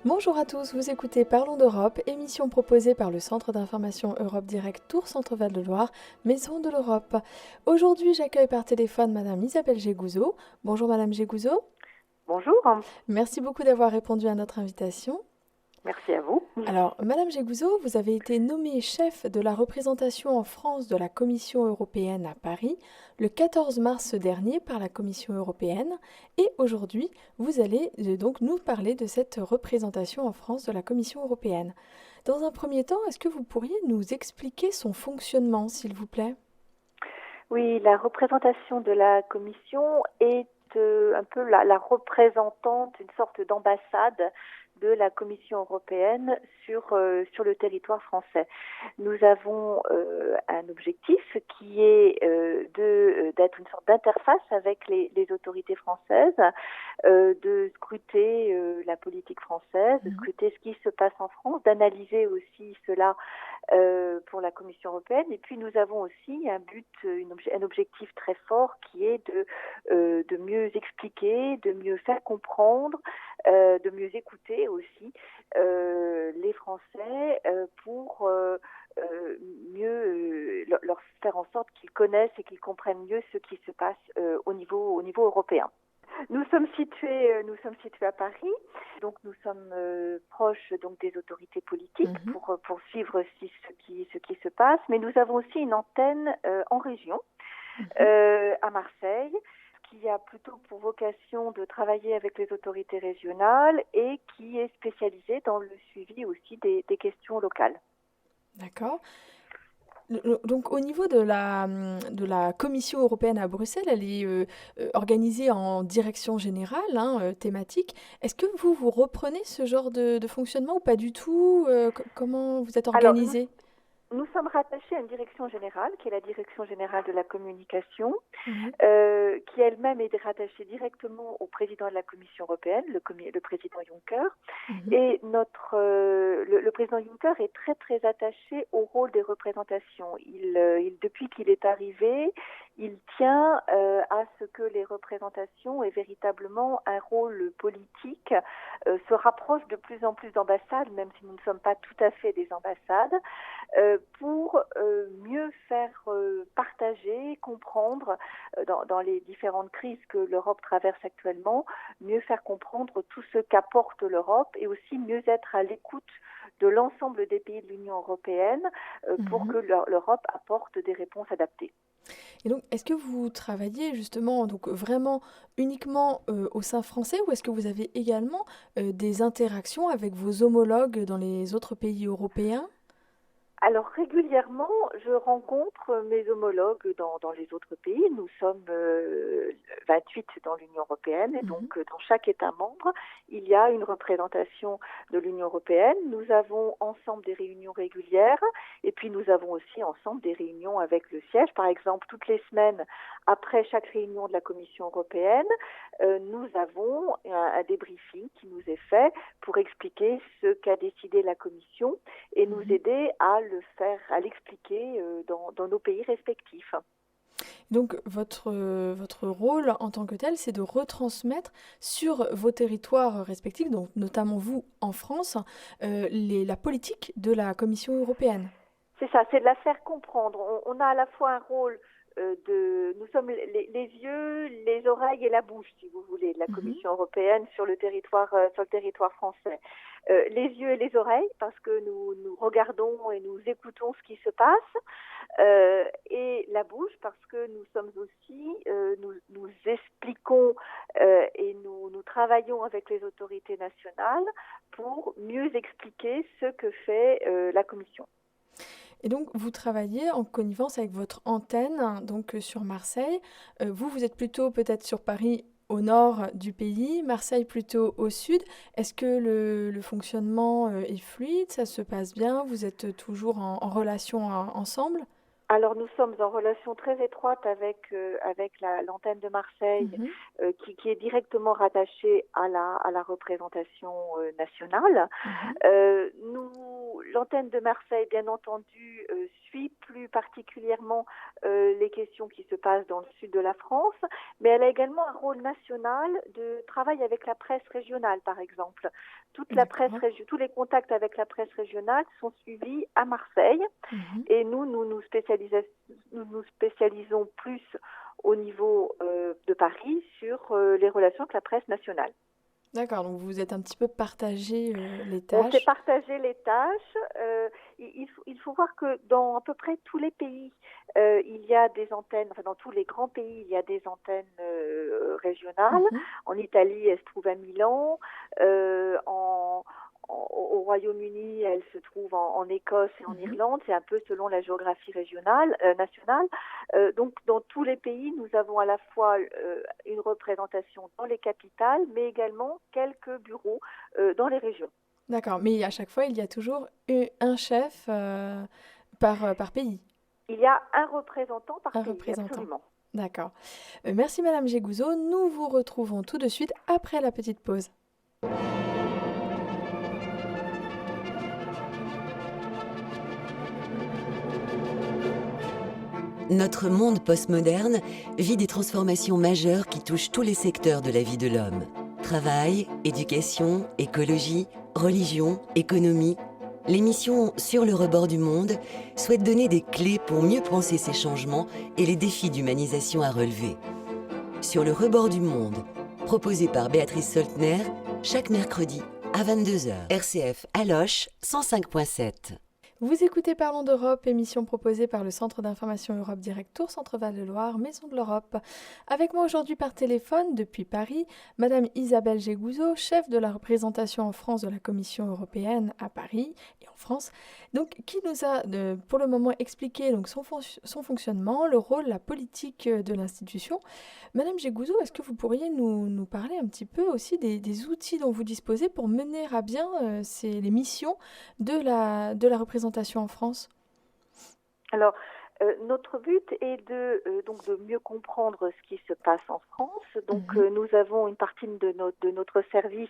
Bonjour à tous, vous écoutez Parlons d'Europe, émission proposée par le Centre d'information Europe Direct Tours Centre-Val de Loire, Maison de l'Europe. Aujourd'hui, j'accueille par téléphone Madame Isabelle Gégouzeau. Bonjour Madame Gégouzeau, Bonjour, merci beaucoup d'avoir répondu à notre invitation. merci à vous. Alors, Madame Gégouzeau, vous avez été nommée chef de la représentation en France de la Commission européenne à Paris le 14 mars dernier par la Commission européenne et aujourd'hui, vous allez donc nous parler de cette représentation en France de la Commission européenne. Dans un premier temps, est-ce que vous pourriez nous expliquer son fonctionnement, s'il vous plaît? Oui, la représentation de la Commission est un peu la représentante, une sorte d'ambassade de la Commission européenne sur le territoire français. Nous avons un objectif qui est d'être une sorte d'interface avec les autorités françaises, de scruter la politique française, de scruter ce qui se passe en France, d'analyser aussi cela pour la Commission européenne. Et puis nous avons aussi un but, un objectif très fort qui est de mieux expliquer, de mieux faire comprendre, de mieux écouter aussi les Français pour mieux leur faire en sorte qu'ils connaissent et qu'ils comprennent mieux ce qui se passe au niveau européen. Nous sommes situés à Paris, donc nous sommes proches donc des autorités politiques pour suivre ce qui se passe, mais nous avons aussi une antenne en région, à Marseille, qui a plutôt pour vocation de travailler avec les autorités régionales et qui est spécialisée dans le suivi aussi des questions locales. D'accord. Donc au niveau de la Commission européenne à Bruxelles, elle est organisée en direction générale, thématique. Est-ce que vous reprenez ce genre de fonctionnement ou pas du tout? Comment vous êtes Alors, organisé? nous sommes rattachés à une direction générale, qui est la direction générale de la communication, Oui. qui elle-même est rattachée directement au président de la Commission européenne, le président Juncker. Mhm. Et le président Juncker est très très attaché au rôle des représentations. Depuis qu'il est arrivé, il tient à ce que les représentations aient véritablement un rôle politique, se rapprochent de plus en plus d'ambassades, même si nous ne sommes pas tout à fait des ambassades, pour mieux faire partager, comprendre dans les différentes crises que l'Europe traverse actuellement, mieux faire comprendre tout ce qu'apporte l'Europe et aussi mieux être à l'écoute de l'ensemble des pays de l'Union européenne pour que l'Europe apporte des réponses adaptées. Et donc, est-ce que vous travaillez justement donc vraiment uniquement au sein français ou est-ce que vous avez également des interactions avec vos homologues dans les autres pays européens? Alors régulièrement, je rencontre mes homologues dans les autres pays. Nous sommes 28 dans l'Union européenne et donc dans chaque État membre, il y a une représentation de l'Union européenne. Nous avons ensemble des réunions régulières et puis nous avons aussi ensemble des réunions avec le siège. Par exemple, toutes les semaines, après chaque réunion de la Commission européenne, nous avons un débriefing qui nous est fait pour expliquer ce qu'a décidé la Commission et nous aider à l'expliquer dans nos pays respectifs. Donc votre rôle en tant que tel, c'est de retransmettre sur vos territoires respectifs, donc notamment vous en France, la politique de la Commission européenne. C'est ça, c'est de la faire comprendre. On a à la fois un rôle nous sommes les yeux, les oreilles et la bouche, si vous voulez, de la Commission européenne sur le territoire français. Les yeux et les oreilles, parce que nous regardons et nous écoutons ce qui se passe, et la bouche, parce que nous sommes aussi, nous expliquons et nous travaillons avec les autorités nationales pour mieux expliquer ce que fait la Commission. Et donc, vous travaillez en connivence avec votre antenne, donc sur Marseille. Vous êtes plutôt peut-être sur Paris au nord du pays, Marseille plutôt au sud. Est-ce que le fonctionnement est fluide? Ça se passe bien? Vous êtes toujours en relation ensemble? Alors nous sommes en relation très étroite avec l'antenne de Marseille, Mhm, qui est directement rattachée à la représentation nationale. mhm. L'antenne de Marseille, bien entendu, suit plus particulièrement les questions qui se passent dans le sud de la France, mais elle a également un rôle national de travail avec la presse régionale, par exemple. D'accord. Tous les contacts avec la presse régionale sont suivis à Marseille. Mhm. Et nous nous spécialisons plus au niveau de Paris sur les relations avec la presse nationale. D'accord, donc vous êtes un petit peu partagé les On s'est tâches. partagé les tâches. Il faut voir que dans à peu près tous les pays, il y a des antennes, enfin dans tous les grands pays, il y a des antennes régionales. Mhm, En Italie, elle se trouve à Milan. Euh, en, Au Royaume-Uni, elle se trouve en Écosse et en mhm. Irlande. C'est un peu selon la géographie nationale. Donc, dans tous les pays, nous avons à la fois une représentation dans les capitales, mais également quelques bureaux dans les régions. D'accord, mais à chaque fois, il y a toujours un chef par pays, Il y a un représentant par un pays, représentant. absolument. D'accord. Merci Madame Gégouzeau. Nous vous retrouvons tout de suite après la petite pause. Notre monde postmoderne vit des transformations majeures qui touchent tous les secteurs de la vie de l'homme. Travail, éducation, écologie, religion, économie. L'émission Sur le rebord du monde souhaite donner des clés pour mieux penser ces changements et les défis d'humanisation à relever. Sur le rebord du monde, proposé par Béatrice Soltner, chaque mercredi à 22 heures. RCF Aloche 105.7. Vous écoutez Parlons d'Europe, émission proposée par le Centre d'information Europe Direct Tour, Centre-Val de Loire, Maison de l'Europe. Avec moi aujourd'hui par téléphone, depuis Paris, Madame Isabelle Gégouzeau, chef de la représentation en France de la Commission européenne à Paris et en France, donc, qui nous a pour le moment expliqué donc, son fonctionnement, le rôle, la politique de l'institution. Madame Gégouzeau, est-ce que vous pourriez nous parler un petit peu aussi des outils dont vous disposez pour mener à bien les missions de la représentation en France? Alors, notre but est donc de mieux comprendre ce qui se passe en France. Donc, Mhm, nous avons une partie de notre service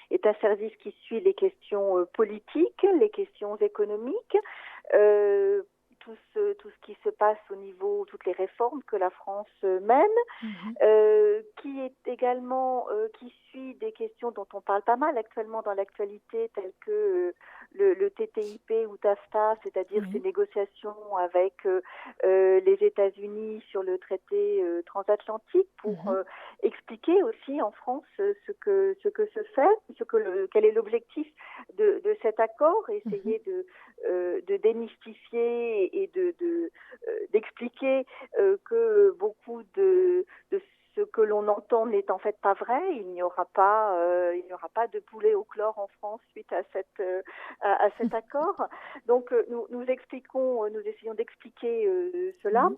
est un service qui suit les questions politiques, les questions économiques, euh, tout ce qui se passe au niveau, toutes les réformes que la France mène. mhm, Qui est également qui suit des questions dont on parle pas mal actuellement dans l'actualité, telles que le TTIP ou TAFTA, c'est-à-dire ces oui. négociations avec les États-Unis sur le traité transatlantique, pour Mhm, expliquer aussi en France ce que se fait, quel est l'objectif de cet accord, mhm, essayer de démystifier et d'expliquer que beaucoup de ce que l'on entend n'est en fait pas vrai. Il n'y aura pas de poulet au chlore en France suite à à cet accord. Donc nous essayons d'expliquer cela. oui.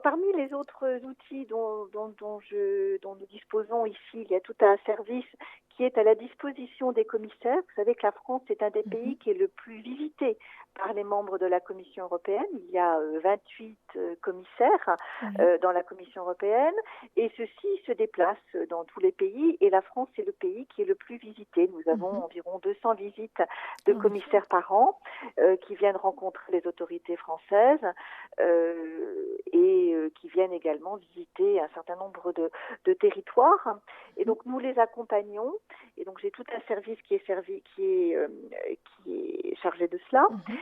Parmi les autres outils dont nous disposons ici, il y a tout un service qui est à la disposition des commissaires. Vous savez que la France est un des Mhm, pays qui est le plus visité par les membres de la Commission européenne. Il y a 28 commissaires oui. dans la Commission européenne et ceux-ci se déplacent dans tous les pays et la France est le pays qui est le plus visité. Nous avons Mhm. environ 200 visites de En effet. commissaires par an qui viennent rencontrer les autorités françaises et qui viennent également visiter un certain nombre de territoires. Et Mhm, donc nous les accompagnons. Et donc j'ai tout un service qui est chargé de cela. mhm,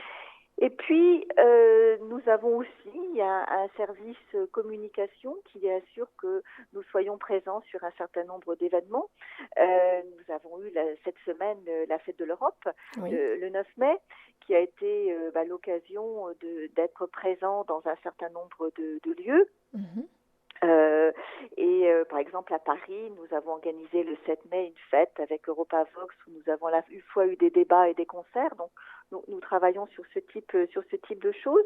Et puis, nous avons aussi un service communication qui assure que nous soyons présents sur un certain nombre d'événements. Nous avons eu cette semaine la fête de l'Europe, oui. le 9 mai, qui a été l'occasion d'être présent dans un certain nombre de lieux. Mhm, Par exemple, à Paris, nous avons organisé le 7 mai une fête avec EuropaVox où nous avons une fois eu des débats et des concerts. Donc, nous travaillons sur sur ce type de choses.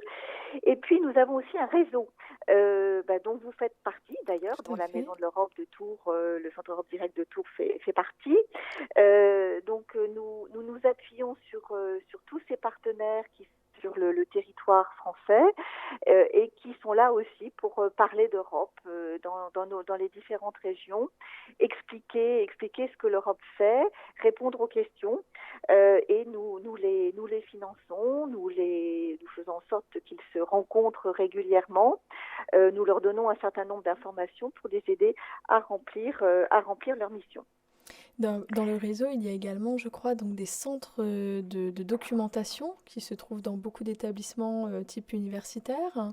Et puis, nous avons aussi un réseau dont vous faites partie d'ailleurs, tout dont à la fait. Maison de l'Europe de Tours, le Centre Europe Direct de Tours fait partie. Nous nous appuyons sur tous ces partenaires qui sur le territoire français et qui sont là aussi pour parler d'Europe dans les différentes régions, expliquer ce que l'Europe fait, répondre aux questions et nous les finançons, nous faisons en sorte qu'ils se rencontrent régulièrement, nous leur donnons un certain nombre d'informations pour les aider à remplir leur mission. Dans le réseau, il y a également, je crois, donc des centres de documentation qui se trouvent dans beaucoup d'établissements type universitaire, hein,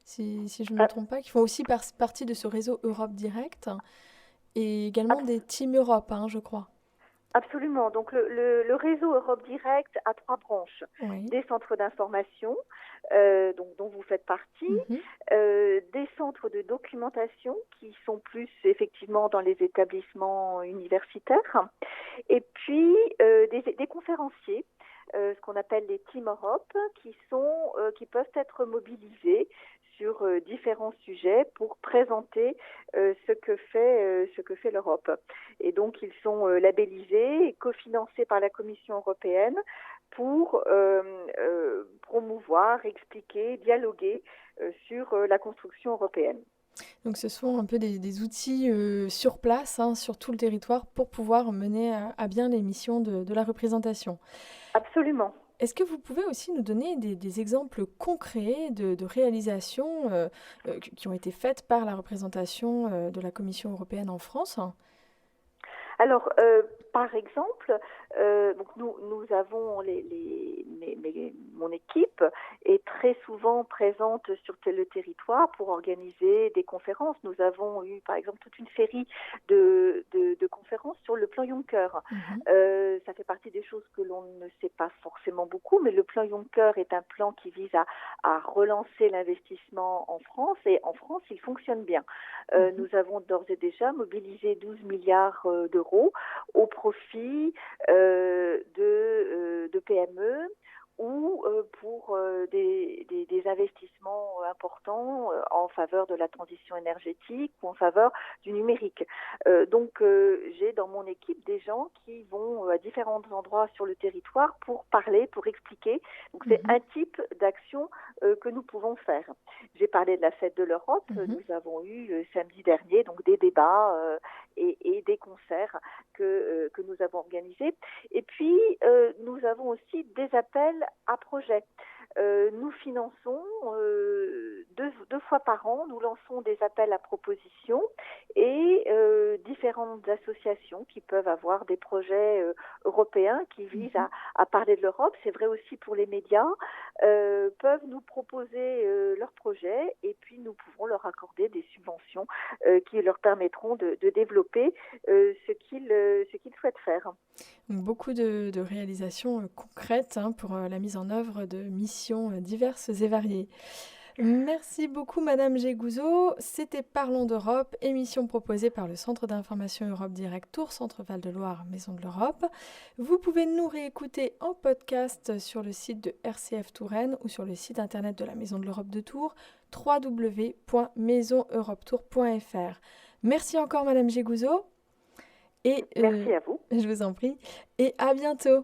si je ne me trompe pas, qui font aussi partie de ce réseau Europe Direct, et également des Team Europe, hein, je crois. Absolument. Donc le réseau Europe Direct a 3 branches. Oui. Des centres d'information, dont vous faites partie, des centres de documentation qui sont plus effectivement dans les établissements universitaires, et puis des conférenciers, ce qu'on appelle les Team Europe, qui peuvent être mobilisés sur différents sujets pour présenter ce que fait l'Europe. Et donc, ils sont labellisés et cofinancés par la Commission européenne pour promouvoir, expliquer, dialoguer sur la construction européenne. Donc, ce sont un peu des outils sur place, hein, sur tout le territoire, pour pouvoir mener à bien les missions de la représentation. Absolument. Est-ce que vous pouvez aussi nous donner des exemples concrets de réalisations qui ont été faites par la représentation de la Commission européenne en France ? Alors, par exemple, donc nous avons mon équipe est très souvent présente sur le territoire pour organiser des conférences. Nous avons eu, par exemple, toute une série de conférences sur le plan Juncker. Ça fait partie des choses que l'on ne sait pas forcément beaucoup, mais le plan Juncker est un plan qui vise à relancer l'investissement en France, et en France, il fonctionne bien. Nous avons d'ores et déjà mobilisé 12 milliards d'euros au profit de PME ou pour des investissements importants en faveur de la transition énergétique ou en faveur du numérique. Donc j'ai dans mon équipe des gens qui vont à différents endroits sur le territoire pour parler, pour expliquer. Donc c'est un type d'action que nous pouvons faire. J'ai parlé de la fête de l'Europe. Nous avons eu samedi dernier donc des débats et des concerts que nous avons organisés. Et puis nous avons aussi des appels à projets. Nous finançons deux fois par an, nous lançons des appels à propositions et différentes associations qui peuvent avoir des projets européens qui visent à parler de l'Europe. C'est vrai aussi pour les médias, peuvent nous proposer leurs projets et puis nous pouvons leur accorder des subventions qui leur permettront de développer ce qu'ils souhaitent faire. Donc, beaucoup de réalisations concrètes pour la mise en œuvre de missions diverses et variées. Merci beaucoup Madame Gégouzeau. C'était Parlons d'Europe, émission proposée par le Centre d'information Europe Direct Tours, Centre Val-de-Loire, Maison de l'Europe. Vous pouvez nous réécouter en podcast sur le site de RCF Touraine ou sur le site internet de la Maison de l'Europe de Tours, www.maisoneuropetours.fr. Merci encore Madame Gégouzeau. Merci à vous. Je vous en prie. Et à bientôt.